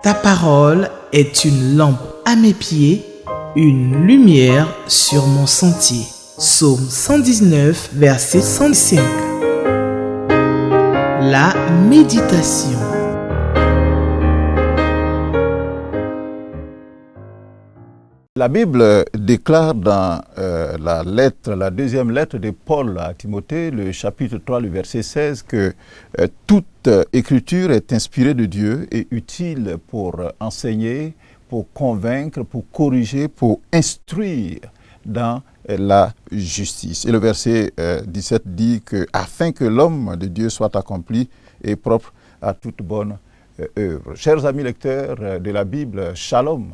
Ta parole est une lampe à mes pieds, une lumière sur mon sentier. Psaume 119, verset 105. La méditation. La Bible déclare dans la deuxième lettre de Paul à Timothée, le chapitre 3, le verset 16, que toute écriture est inspirée de Dieu et utile pour enseigner, pour convaincre, pour corriger, pour instruire dans la justice. Et le verset 17 dit que afin que l'homme de Dieu soit accompli et propre à toute bonne œuvre. Chers amis lecteurs de la Bible, Shalom.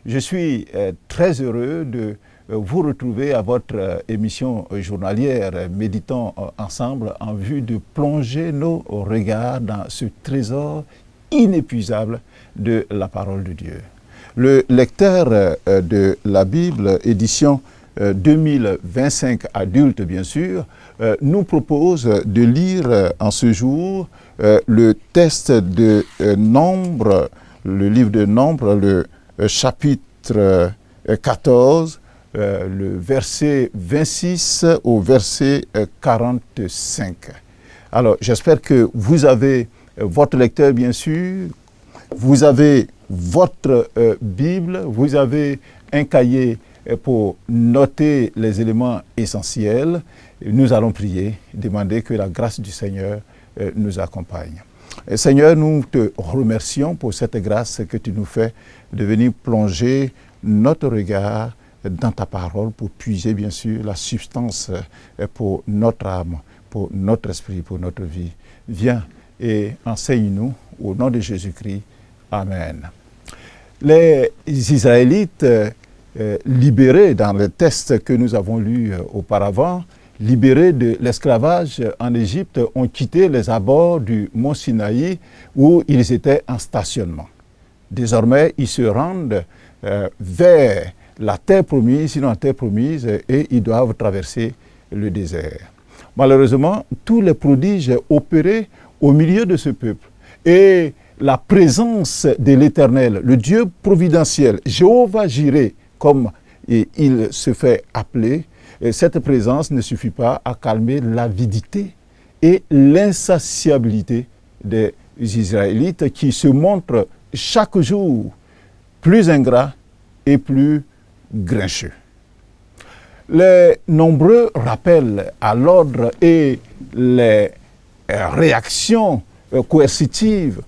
Je suis très heureux de vous retrouver à votre émission journalière Méditons ensemble en vue de plonger nos regards dans ce trésor inépuisable de la parole de Dieu. Le lecteur de la Bible, édition 2025 adulte bien sûr, nous propose de lire en ce jour le texte de Nombre, le livre de Nombre, le chapitre 14, le verset 26 au verset 45. Alors, j'espère que vous avez votre lecteur, bien sûr, vous avez votre Bible, vous avez un cahier pour noter les éléments essentiels. Nous allons prier, demander que la grâce du Seigneur nous accompagne. Seigneur, nous te remercions pour cette grâce que tu nous fais de venir plonger notre regard dans ta parole pour puiser bien sûr la substance pour notre âme, pour notre esprit, pour notre vie. Viens et enseigne-nous au nom de Jésus-Christ. Amen. Les Israélites libérés dans le texte que nous avons lu auparavant, libérés de l'esclavage en Égypte, ont quitté les abords du mont Sinaï où ils étaient en stationnement. Désormais, ils se rendent vers la terre promise, sinon la terre promise, et ils doivent traverser le désert. Malheureusement, tous les prodiges opérés au milieu de ce peuple et la présence de l'Éternel, le Dieu providentiel, Jéhovah Jireh, comme il se fait appeler, cette présence ne suffit pas à calmer l'avidité et l'insatiabilité des Israélites qui se montrent chaque jour plus ingrats et plus grincheux. Les nombreux rappels à l'ordre et les réactions coercitives,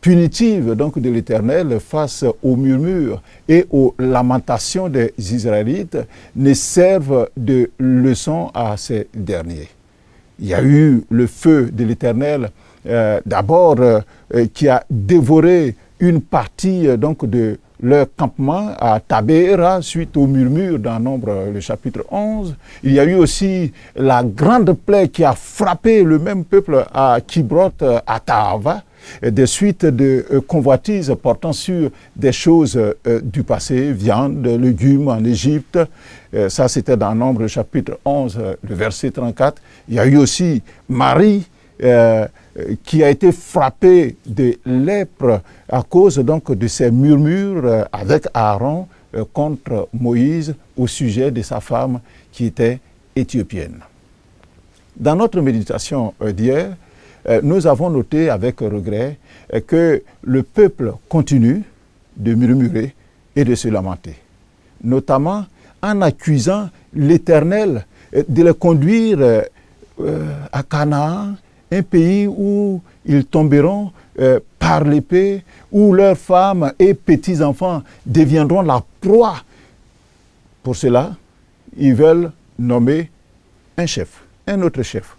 punitives donc de l'Éternel face aux murmures et aux lamentations des Israélites ne servent de leçon à ces derniers. Il y a eu le feu de l'Éternel d'abord qui a dévoré une partie donc de leur campement à Tabéra suite aux murmures dans Nombre, le chapitre 11. Il y a eu aussi la grande plaie qui a frappé le même peuple à Kibroth, à Taava, des suites de convoitises portant sur des choses du passé, viande, légumes en Égypte. Ça, c'était dans Nombre, chapitre 11, le verset 34. Il y a eu aussi Marie, qui a été frappée de lèpre à cause donc de ces murmures avec Aaron contre Moïse au sujet de sa femme qui était éthiopienne. Dans notre méditation d'hier, nous avons noté avec regret que le peuple continue de murmurer et de se lamenter, notamment en accusant l'Éternel de les conduire à Canaan, un pays où ils tomberont par l'épée, où leurs femmes et petits-enfants deviendront la proie. Pour cela, ils veulent nommer un chef, un autre chef,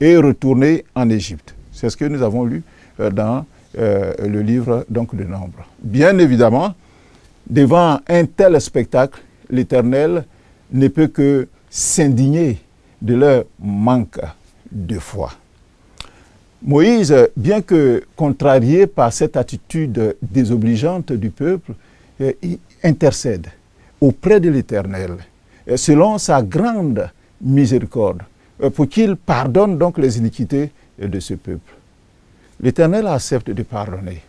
et retourner en Égypte. C'est ce que nous avons lu dans le livre donc, de Nombre. Bien évidemment, devant un tel spectacle, l'Éternel ne peut que s'indigner de leur manque de foi. Moïse, bien que contrarié par cette attitude désobligeante du peuple, intercède auprès de l'Éternel, selon sa grande miséricorde, pour qu'il pardonne donc les iniquités de ce peuple. L'Éternel accepte de pardonner,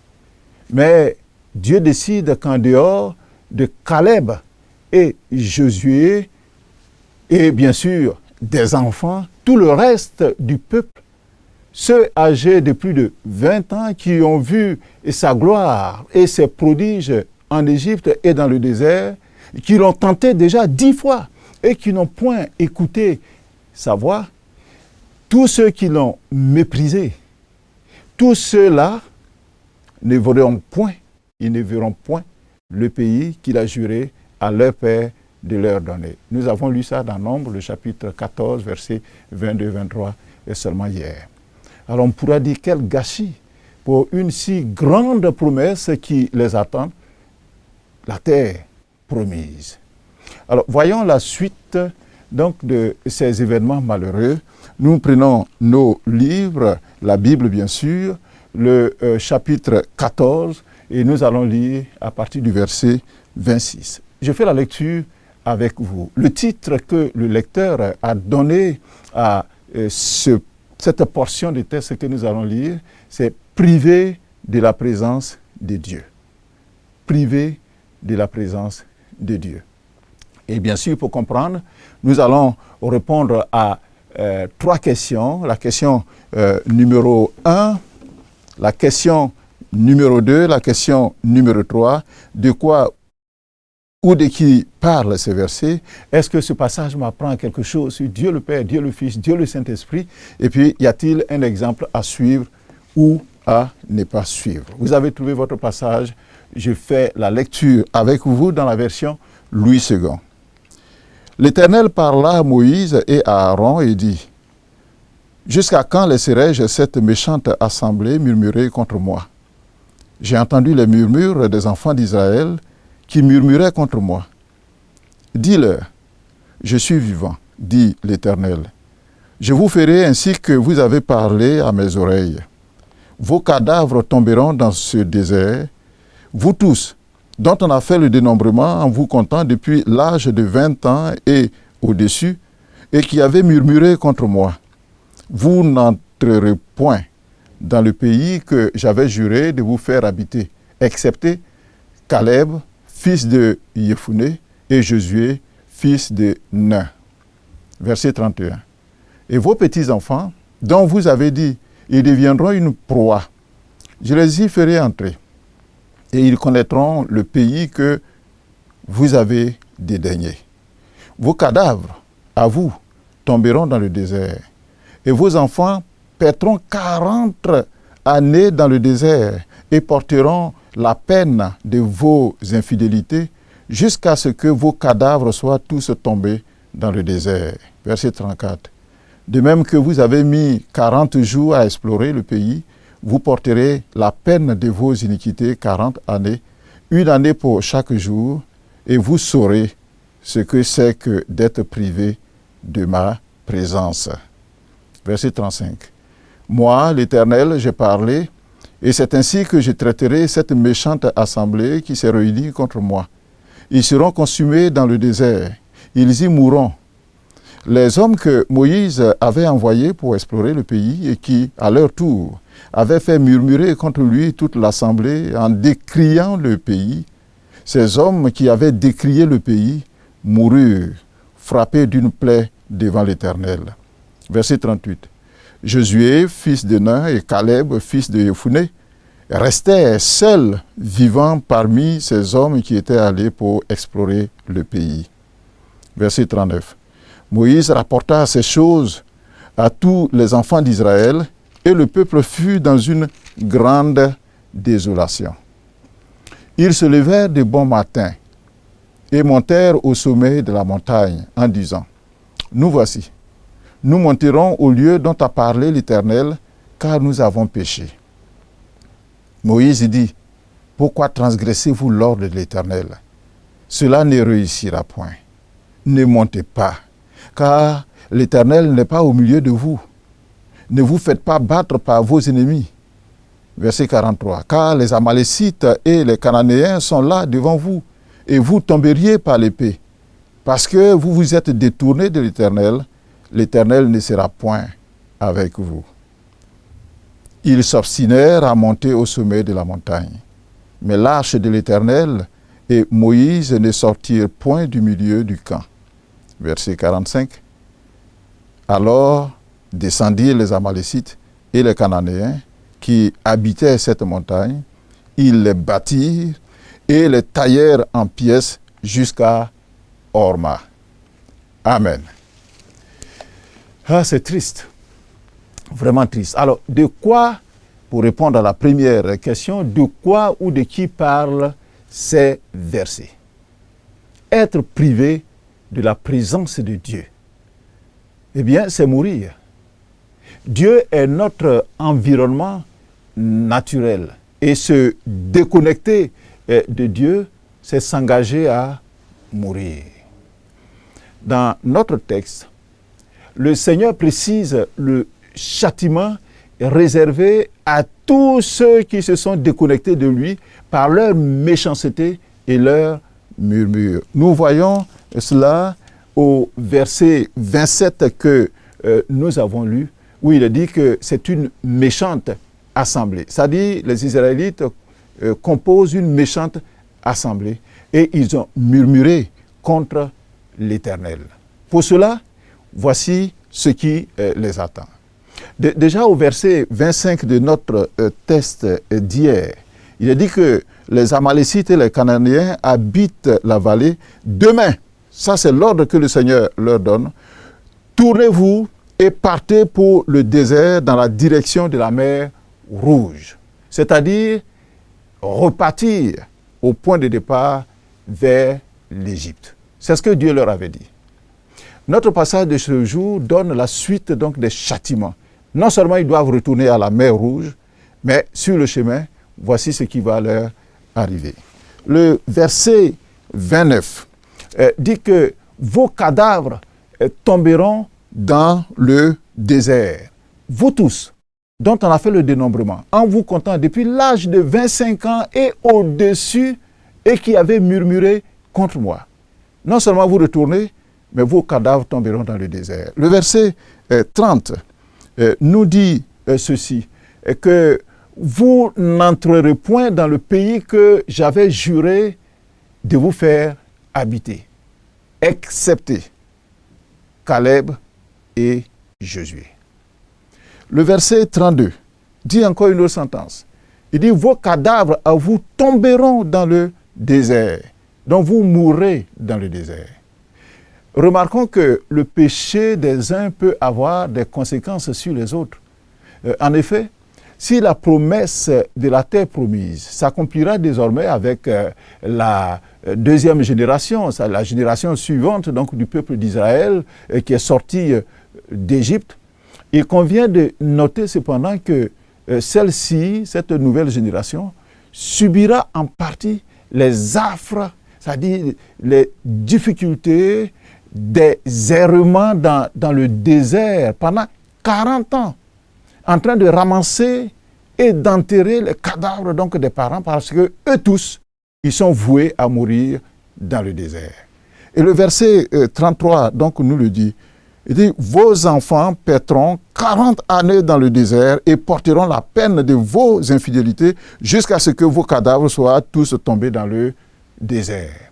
mais Dieu décide qu'en dehors de Caleb et Josué, et bien sûr des enfants, tout le reste du peuple, ceux âgés de plus de 20 ans qui ont vu sa gloire et ses prodiges en Égypte et dans le désert, qui l'ont tenté déjà 10 fois et qui n'ont point écouté sa voix, tous ceux qui l'ont méprisé, tous ceux-là ne verront point, ils ne verront point le pays qu'il a juré à leur père de leur donner. Nous avons lu ça dans Nombre, le chapitre 14, versets 22-23, et seulement hier. Alors on pourra dire quel gâchis pour une si grande promesse qui les attend, la terre promise. Alors voyons la suite donc de ces événements malheureux. Nous prenons nos livres, la Bible bien sûr, le chapitre 14, et nous allons lire à partir du verset 26. Je fais la lecture avec vous. Le titre que le lecteur a donné à cette portion de texte que nous allons lire, c'est « Privé de la présence de Dieu ». Privé de la présence de Dieu. Et bien sûr, pour comprendre, nous allons répondre à 3 questions. La question numéro 1, la question numéro 2, la question numéro 3, de quoi ou de qui parlent ces versets? Est-ce que ce passage m'apprend quelque chose sur Dieu le Père, Dieu le Fils, Dieu le Saint-Esprit? Et puis, y a-t-il un exemple à suivre ou à ne pas suivre? Vous avez trouvé votre passage. Je fais la lecture avec vous dans la version Louis II. L'Éternel parla à Moïse et à Aaron et dit, « Jusqu'à quand laisserai-je cette méchante assemblée murmurer contre moi? J'ai entendu les murmures des enfants d'Israël qui murmuraient contre moi. Dis-leur, je suis vivant, dit l'Éternel. Je vous ferai ainsi que vous avez parlé à mes oreilles. Vos cadavres tomberont dans ce désert, vous tous, dont on a fait le dénombrement en vous comptant depuis l'âge de 20 ans et au-dessus, et qui avez murmuré contre moi. Vous n'entrerez point dans le pays que j'avais juré de vous faire habiter, excepté Caleb, fils de Yephuné, et Josué, fils de Nun. Verset 31. Et vos petits-enfants, dont vous avez dit, ils deviendront une proie, je les y ferai entrer, et ils connaîtront le pays que vous avez dédaigné. Vos cadavres, à vous, tomberont dans le désert, et vos enfants perdront 40 années dans le désert, et porteront la peine de vos infidélités, jusqu'à ce que vos cadavres soient tous tombés dans le désert. Verset 34. De même que vous avez mis 40 jours à explorer le pays, vous porterez la peine de vos iniquités 40 années, 1 année pour chaque jour, et vous saurez ce que c'est que d'être privé de ma présence. Verset 35. Moi, l'Éternel, j'ai parlé, et c'est ainsi que je traiterai cette méchante assemblée qui s'est réunie contre moi. Ils seront consumés dans le désert, ils y mourront. Les hommes que Moïse avait envoyés pour explorer le pays et qui, à leur tour, avaient fait murmurer contre lui toute l'assemblée en décriant le pays, ces hommes qui avaient décrié le pays moururent, frappés d'une plaie devant l'Éternel. Verset 38. Josué, fils de Nun, et Caleb, fils de Yephuné, restaient seuls vivants parmi ces hommes qui étaient allés pour explorer le pays. Verset 39. Moïse rapporta ces choses à tous les enfants d'Israël, et le peuple fut dans une grande désolation. Ils se levèrent de bon matin et montèrent au sommet de la montagne en disant, « Nous voici, nous monterons au lieu dont a parlé l'Éternel, car nous avons péché. » Moïse dit, « Pourquoi transgressez-vous l'ordre de l'Éternel? Cela ne réussira point. Ne montez pas, car l'Éternel n'est pas au milieu de vous. Ne vous faites pas battre par vos ennemis. » Verset 43. « Car les Amalécites et les Cananéens sont là devant vous, et vous tomberiez par l'épée. Parce que vous vous êtes détournés de l'Éternel, l'Éternel ne sera point avec vous. » Ils s'obstinèrent à monter au sommet de la montagne. mais l'arche de l'Éternel et Moïse ne sortirent point du milieu du camp. Verset 45. Alors descendirent les Amalécites et les Cananéens qui habitaient cette montagne. Ils les bâtirent et les taillèrent en pièces jusqu'à Horma. Amen. Ah, c'est triste. Vraiment triste. Alors, de quoi, pour répondre à la première question, de quoi ou de qui parlent ces versets? Être privé de la présence de Dieu, eh bien, c'est mourir. Dieu est notre environnement naturel. Et se déconnecter de Dieu, c'est s'engager à mourir. Dans notre texte, le Seigneur précise le châtiment réservé à tous ceux qui se sont déconnectés de lui par leur méchanceté et leur murmure. Nous voyons cela au verset 27 que nous avons lu, où il est dit que c'est une méchante assemblée. C'est-à-dire, les Israélites composent une méchante assemblée et ils ont murmuré contre l'Éternel. Pour cela, voici ce qui les attend. Déjà au verset 25 de notre texte d'hier, il est dit que les Amalécites et les Cananéens habitent la vallée. Demain, ça c'est l'ordre que le Seigneur leur donne, tournez-vous et partez pour le désert dans la direction de la mer Rouge. C'est-à-dire repartir au point de départ vers l'Égypte. C'est ce que Dieu leur avait dit. Notre passage de ce jour donne la suite donc des châtiments. Non seulement ils doivent retourner à la mer Rouge, mais sur le chemin, voici ce qui va leur arriver. Le verset 29 dit que vos cadavres tomberont dans le désert. Vous tous, dont on a fait le dénombrement, en vous comptant depuis l'âge de 25 ans et au-dessus, et qui avez murmuré contre moi. Non seulement vous retournez, mais vos cadavres tomberont dans le désert. Le verset 30 nous dit ceci, que vous n'entrerez point dans le pays que j'avais juré de vous faire habiter, excepté Caleb et Josué. Le verset 32 dit encore une autre sentence. Il dit, vos cadavres à vous tomberont dans le désert, donc vous mourrez dans le désert. Remarquons que le péché des uns peut avoir des conséquences sur les autres. En effet, si la promesse de la terre promise s'accomplira désormais avec la deuxième génération, la génération suivante donc, du peuple d'Israël qui est sorti d'Égypte, il convient de noter cependant que celle-ci, cette nouvelle génération, subira en partie les affres, c'est-à-dire les difficultés, des errements dans le désert pendant 40 ans, en train de ramasser et d'enterrer les cadavres donc, des parents, parce que eux tous, ils sont voués à mourir dans le désert. Et le verset 33 donc, nous le dit. Il dit, vos enfants paîtront 40 années dans le désert et porteront la peine de vos infidélités jusqu'à ce que vos cadavres soient tous tombés dans le désert.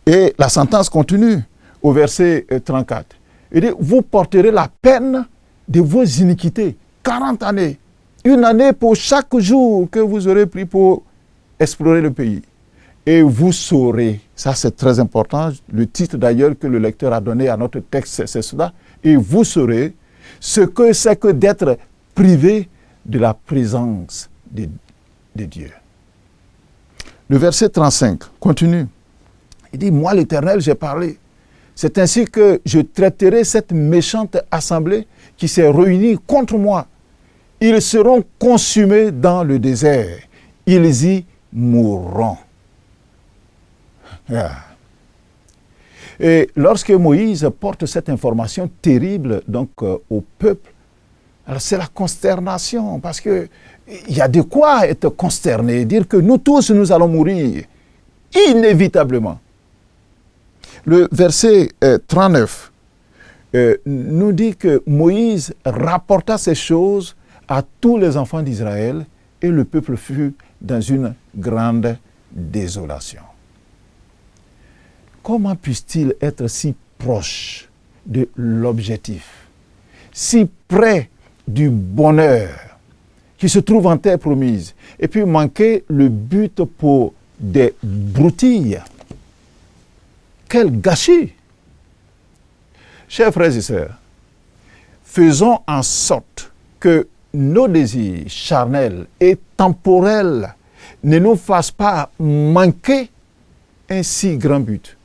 Et la sentence continue au verset 34. Il dit, vous porterez la peine de vos iniquités. 40 années. Une année pour chaque jour que vous aurez pris pour explorer le pays. Et vous saurez, ça c'est très important, le titre d'ailleurs que le lecteur a donné à notre texte, c'est cela. Et vous saurez ce que c'est que d'être privé de la présence de Dieu. Le verset 35 continue. Il dit, moi l'Éternel, j'ai parlé. C'est ainsi que je traiterai cette méchante assemblée qui s'est réunie contre moi. Ils seront consumés dans le désert. Ils y mourront. Et lorsque Moïse porte cette information terrible donc, au peuple, alors c'est la consternation, parce qu'il y a de quoi être consterné, dire que nous tous, nous allons mourir, inévitablement. Le verset 39 nous dit que Moïse rapporta ces choses à tous les enfants d'Israël et le peuple fut dans une grande désolation. Comment puisse-t-il être si proche de l'objectif, si près du bonheur qui se trouve en terre promise, et puis manquer le but pour des broutilles? Quel gâchis! Chers frères et sœurs, faisons en sorte que nos désirs charnels et temporels ne nous fassent pas manquer un si grand but,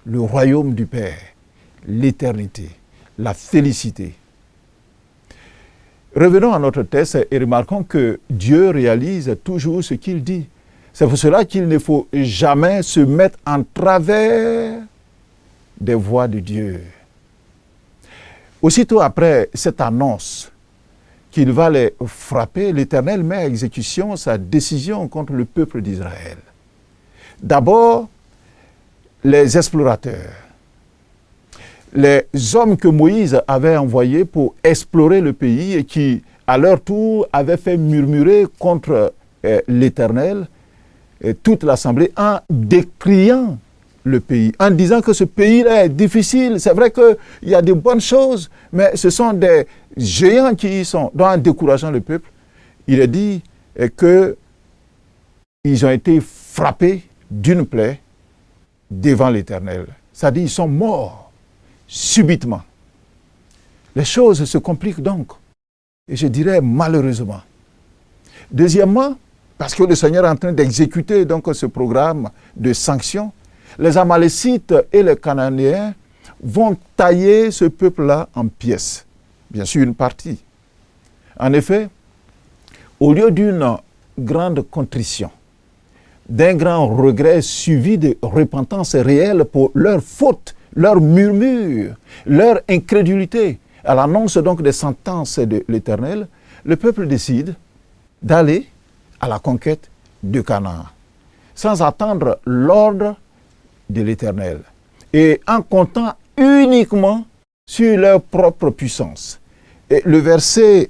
le royaume du Père, l'éternité, la félicité. Revenons à notre texte et remarquons que Dieu réalise toujours ce qu'il dit. C'est pour cela qu'il ne faut jamais se mettre en travers des voies de Dieu. Aussitôt après cette annonce qu'il va les frapper, l'Éternel met à exécution sa décision contre le peuple d'Israël. D'abord, les explorateurs, les hommes que Moïse avait envoyés pour explorer le pays et qui, à leur tour, avaient fait murmurer contre l'Éternel, toute l'assemblée, en décriant le pays, en disant que ce pays-là est difficile. C'est vrai qu'il y a de bonnes choses, mais ce sont des géants qui y sont. Donc, en décourageant le peuple, il est dit qu'ils ont été frappés d'une plaie devant l'Éternel. C'est-à-dire qu'ils sont morts subitement. Les choses se compliquent donc, et je dirais malheureusement. Deuxièmement, parce que le Seigneur est en train d'exécuter donc ce programme de sanctions, les Amalécites et les Cananéens vont tailler ce peuple-là en pièces. Bien sûr, une partie. En effet, au lieu d'une grande contrition, d'un grand regret suivi de repentance réelle pour leurs fautes, leurs murmures, leur incrédulité, à l'annonce donc des sentences de l'Éternel, le peuple décide d'aller à la conquête de Canaan, sans attendre l'ordre de l'Éternel, et en comptant uniquement sur leur propre puissance. Et le verset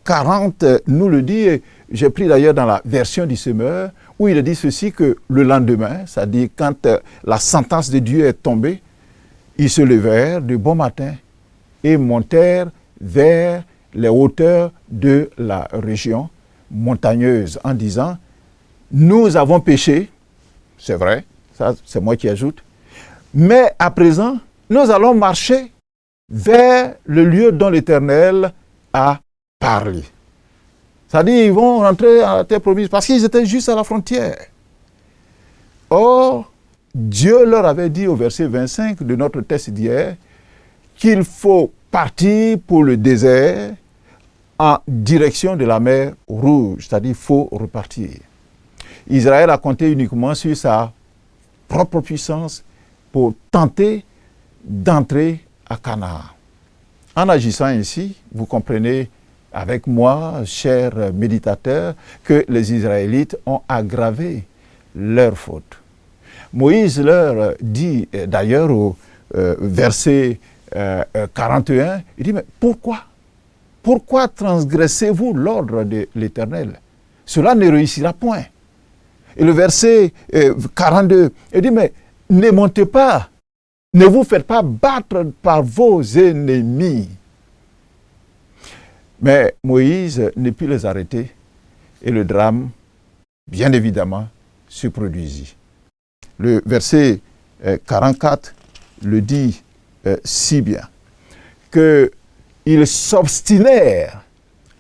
40 nous le dit, et j'ai pris d'ailleurs dans la version du Semeur, où il dit ceci, que le lendemain, c'est-à-dire quand la sentence de Dieu est tombée, ils se levèrent de bon matin et montèrent vers les hauteurs de la région montagneuse en disant, nous avons péché, c'est vrai, ça c'est moi qui ajoute, mais à présent, nous allons marcher vers le lieu dont l'Éternel a parlé. C'est-à-dire, ils vont rentrer à la terre promise parce qu'ils étaient juste à la frontière. Or, Dieu leur avait dit au verset 25 de notre texte d'hier qu'il faut partir pour le désert en direction de la mer Rouge, c'est-à-dire il faut repartir. Israël a compté uniquement sur sa propre puissance pour tenter d'entrer à Canaan. En agissant ainsi, vous comprenez avec moi, chers méditateurs, que les Israélites ont aggravé leur faute. Moïse leur dit d'ailleurs au verset 41, il dit, mais pourquoi transgressez-vous l'ordre de l'Éternel? Cela ne réussira point. Et le verset 42, il dit, mais ne montez pas, ne vous faites pas battre par vos ennemis. Mais Moïse ne put les arrêter et le drame, bien évidemment, se produisit. Le verset 44 le dit si bien, qu'ils s'obstinèrent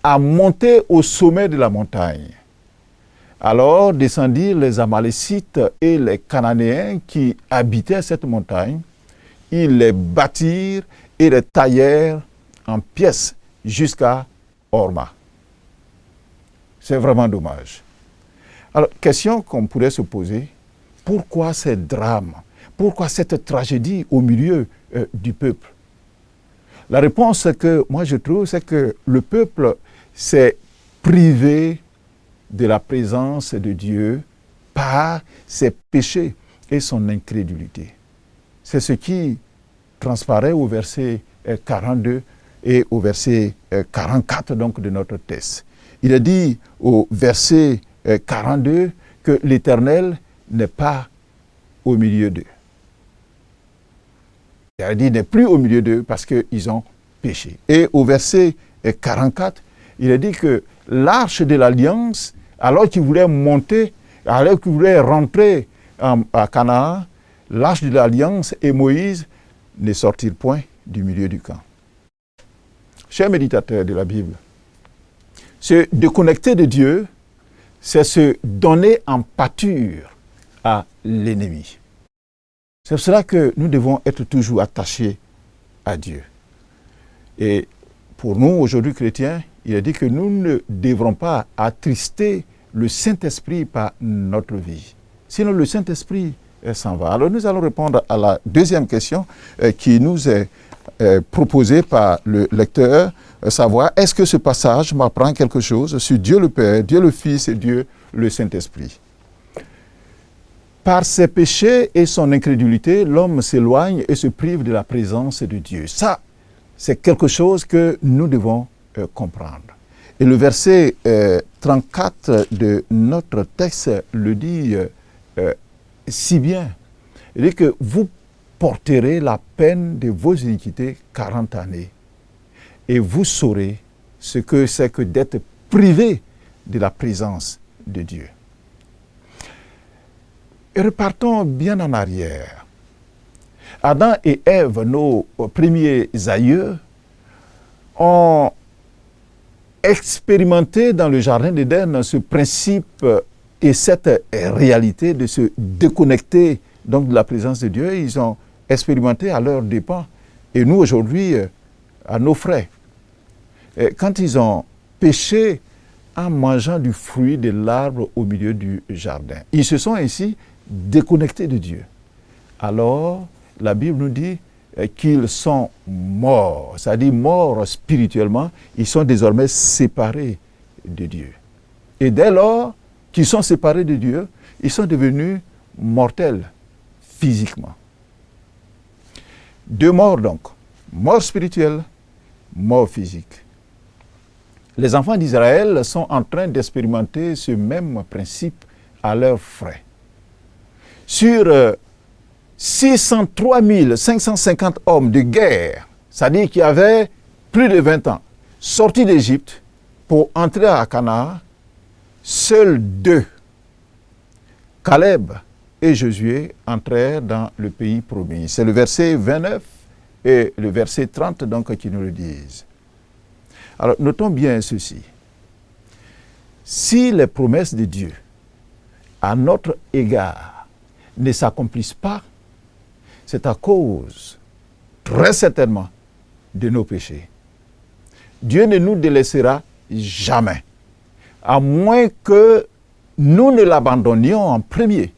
à monter au sommet de la montagne. Alors descendirent les Amalécites et les Cananéens qui habitaient cette montagne. Ils les battirent et les taillèrent en pièces jusqu'à Horma. C'est vraiment dommage. Alors, question qu'on pourrait se poser, pourquoi ces drames? Pourquoi cette tragédie au milieu du peuple? La réponse que moi je trouve, c'est que le peuple s'est privé de la présence de Dieu par ses péchés et son incrédulité. C'est ce qui transparaît au verset 42 et au verset 44 donc de notre texte. Il est dit au verset 42 que l'Éternel n'est pas au milieu d'eux. Il a dit n'est plus au milieu d'eux parce qu'ils ont péché. Et au verset 44, il a dit que l'arche de l'alliance, alors qu'ils voulaient monter, alors qu'ils voulaient rentrer à Canaan, l'arche de l'alliance et Moïse ne sortirent point du milieu du camp. Chers méditateurs de la Bible, se déconnecter de Dieu, c'est se donner en pâture à l'ennemi. C'est pour cela que nous devons être toujours attachés à Dieu. Et pour nous, aujourd'hui chrétiens, il est dit que nous ne devrons pas attrister le Saint-Esprit par notre vie. Sinon, le Saint-Esprit s'en va. Alors, nous allons répondre à la deuxième question qui nous est proposée par le lecteur, savoir, est-ce que ce passage m'apprend quelque chose sur Dieu le Père, Dieu le Fils et Dieu le Saint-Esprit? Par ses péchés et son incrédulité, l'homme s'éloigne et se prive de la présence de Dieu. Ça, c'est quelque chose que nous devons comprendre. Et le verset 34 de notre texte le dit si bien. Il dit que vous porterez la peine de vos iniquités 40 années et vous saurez ce que c'est que d'être privé de la présence de Dieu. Et repartons bien en arrière. Adam et Ève, nos premiers aïeux, ont expérimenté dans le jardin d'Éden ce principe et cette réalité de se déconnecter donc de la présence de Dieu. Ils ont expérimenté à leurs dépens. Et nous, aujourd'hui, à nos frais. Et quand ils ont péché en mangeant du fruit de l'arbre au milieu du jardin, ils se sont ainsi déconnectés de Dieu. Alors, la Bible nous dit qu'ils sont morts, c'est-à-dire morts spirituellement, ils sont désormais séparés de Dieu. Et dès lors qu'ils sont séparés de Dieu, ils sont devenus mortels physiquement. Deux morts donc, mort spirituelle, mort physique. Les enfants d'Israël sont en train d'expérimenter ce même principe à leurs frais. Sur 603 550 hommes de guerre, c'est-à-dire qui avaient plus de 20 ans, sortis d'Égypte pour entrer à Canaan, seuls deux, Caleb et Josué, entrèrent dans le pays promis. C'est le verset 29 et le verset 30 donc qui nous le disent. Alors, notons bien ceci. Si les promesses de Dieu à notre égard ne s'accomplissent pas, c'est à cause, très certainement, de nos péchés. Dieu ne nous délaissera jamais, à moins que nous ne l'abandonnions en premier.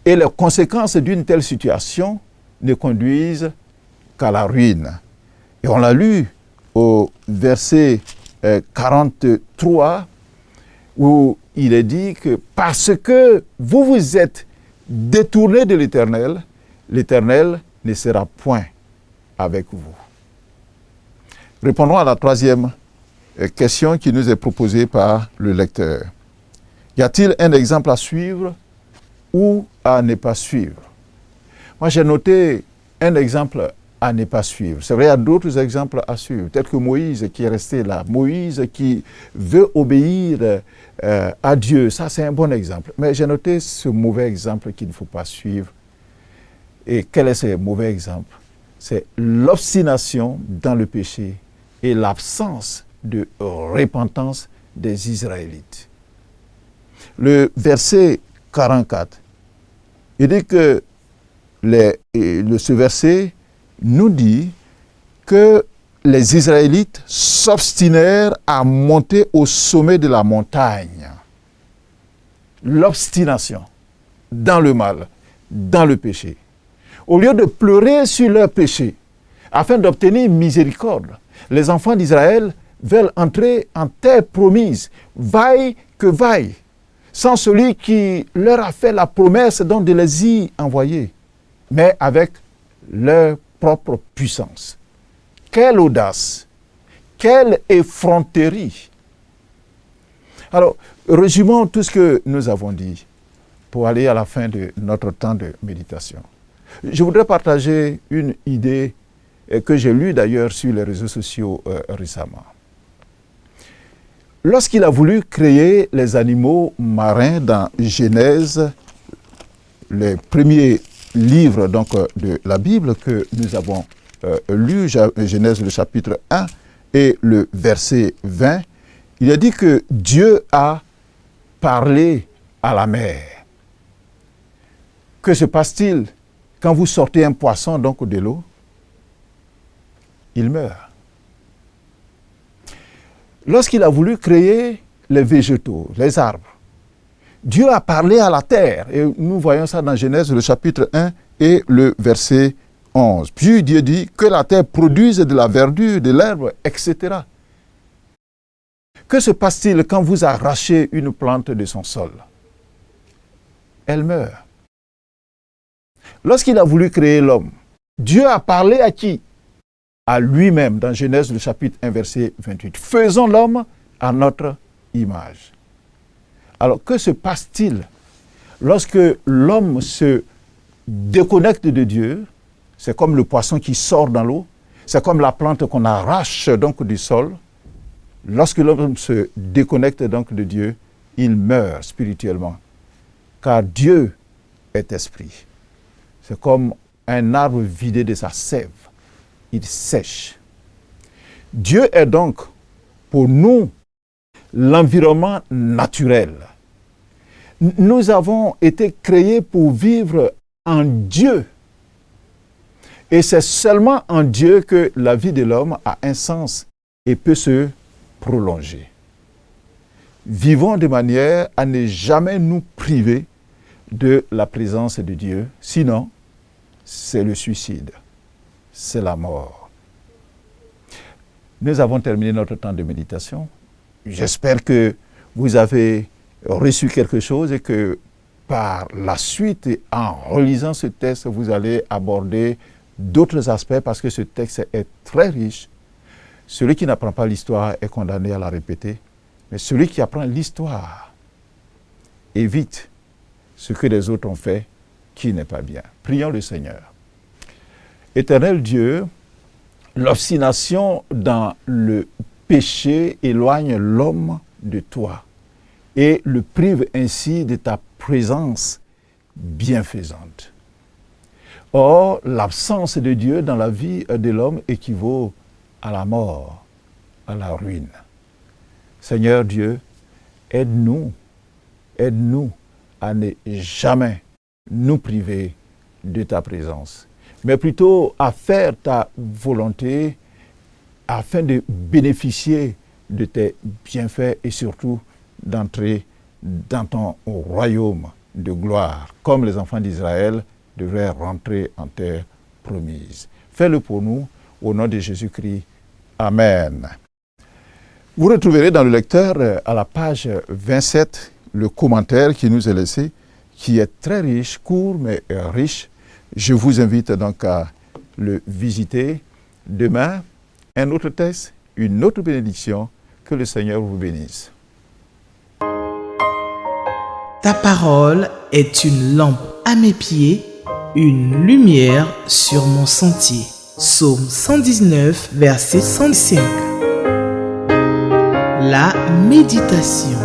Et les conséquences d'une telle situation ne conduisent qu'à la ruine. Et on l'a lu au verset 43, où il est dit que parce que vous vous êtes détournés de l'Éternel, l'Éternel ne sera point avec vous. Répondons à la troisième question qui nous est proposée par le lecteur. Y a-t-il un exemple à suivre ou à ne pas suivre? Moi, j'ai noté un exemple à ne pas suivre. C'est vrai, il y a d'autres exemples à suivre. Tel que Moïse qui est resté là. Moïse qui veut obéir à Dieu. Ça, c'est un bon exemple. Mais j'ai noté ce mauvais exemple qu'il ne faut pas suivre. Et quel est ce mauvais exemple? C'est l'obstination dans le péché et l'absence de repentance des Israélites. Le verset 44, il dit que ce verset nous dit que les Israélites s'obstinèrent à monter au sommet de la montagne. L'obstination dans le mal, dans le péché. Au lieu de pleurer sur leur péché, afin d'obtenir miséricorde, les enfants d'Israël veulent entrer en terre promise, vaille que vaille, sans celui qui leur a fait la promesse donc de les y envoyer, mais avec leur propre puissance. Quelle audace, quelle effronterie! Alors, résumons tout ce que nous avons dit pour aller à la fin de notre temps de méditation. Je voudrais partager une idée que j'ai lue d'ailleurs sur les réseaux sociaux récemment. Lorsqu'il a voulu créer les animaux marins dans Genèse, les premiers livres donc, de la Bible que nous avons lus, Genèse le chapitre 1 et le verset 20, il a dit que Dieu a parlé à la mer. Que se passe-t-il quand vous sortez un poisson donc de l'eau? Il meurt. Lorsqu'il a voulu créer les végétaux, les arbres, Dieu a parlé à la terre. Et nous voyons ça dans Genèse, le chapitre 1 et le verset 11. Puis Dieu dit que la terre produise de la verdure, de l'herbe, etc. Que se passe-t-il quand vous arrachez une plante de son sol? Elle meurt. Lorsqu'il a voulu créer l'homme, Dieu a parlé à qui? À lui-même, dans Genèse, le chapitre 1, verset 28. Faisons l'homme à notre image. Alors, que se passe-t-il lorsque l'homme se déconnecte de Dieu? C'est comme le poisson qui sort dans l'eau, c'est comme la plante qu'on arrache donc du sol. Lorsque l'homme se déconnecte donc de Dieu, il meurt spirituellement. Car Dieu est esprit. C'est comme un arbre vidé de sa sève. Il sèche. Dieu est donc pour nous l'environnement naturel. Nous avons été créés pour vivre en Dieu. Et c'est seulement en Dieu que la vie de l'homme a un sens et peut se prolonger. Vivons de manière à ne jamais nous priver de la présence de Dieu, sinon c'est le suicide. C'est la mort. Nous avons terminé notre temps de méditation. J'espère que vous avez reçu quelque chose et que par la suite, en relisant ce texte, vous allez aborder d'autres aspects parce que ce texte est très riche. Celui qui n'apprend pas l'histoire est condamné à la répéter, mais celui qui apprend l'histoire évite ce que les autres ont fait qui n'est pas bien. Prions le Seigneur. Éternel Dieu, l'obstination dans le péché éloigne l'homme de toi et le prive ainsi de ta présence bienfaisante. Or, l'absence de Dieu dans la vie de l'homme équivaut à la mort, à la ruine. Seigneur Dieu, aide-nous à ne jamais nous priver de ta présence, mais plutôt à faire ta volonté afin de bénéficier de tes bienfaits et surtout d'entrer dans ton royaume de gloire, comme les enfants d'Israël devraient rentrer en terre promise. Fais-le pour nous, au nom de Jésus-Christ. Amen. Vous retrouverez dans le lecteur, à la page 27, le commentaire qui nous est laissé, qui est très riche, court mais riche. Je vous invite donc à le visiter. Demain, un autre texte, une autre bénédiction. Que le Seigneur vous bénisse. Ta parole est une lampe à mes pieds, une lumière sur mon sentier. Psaume 119, verset 105. La méditation.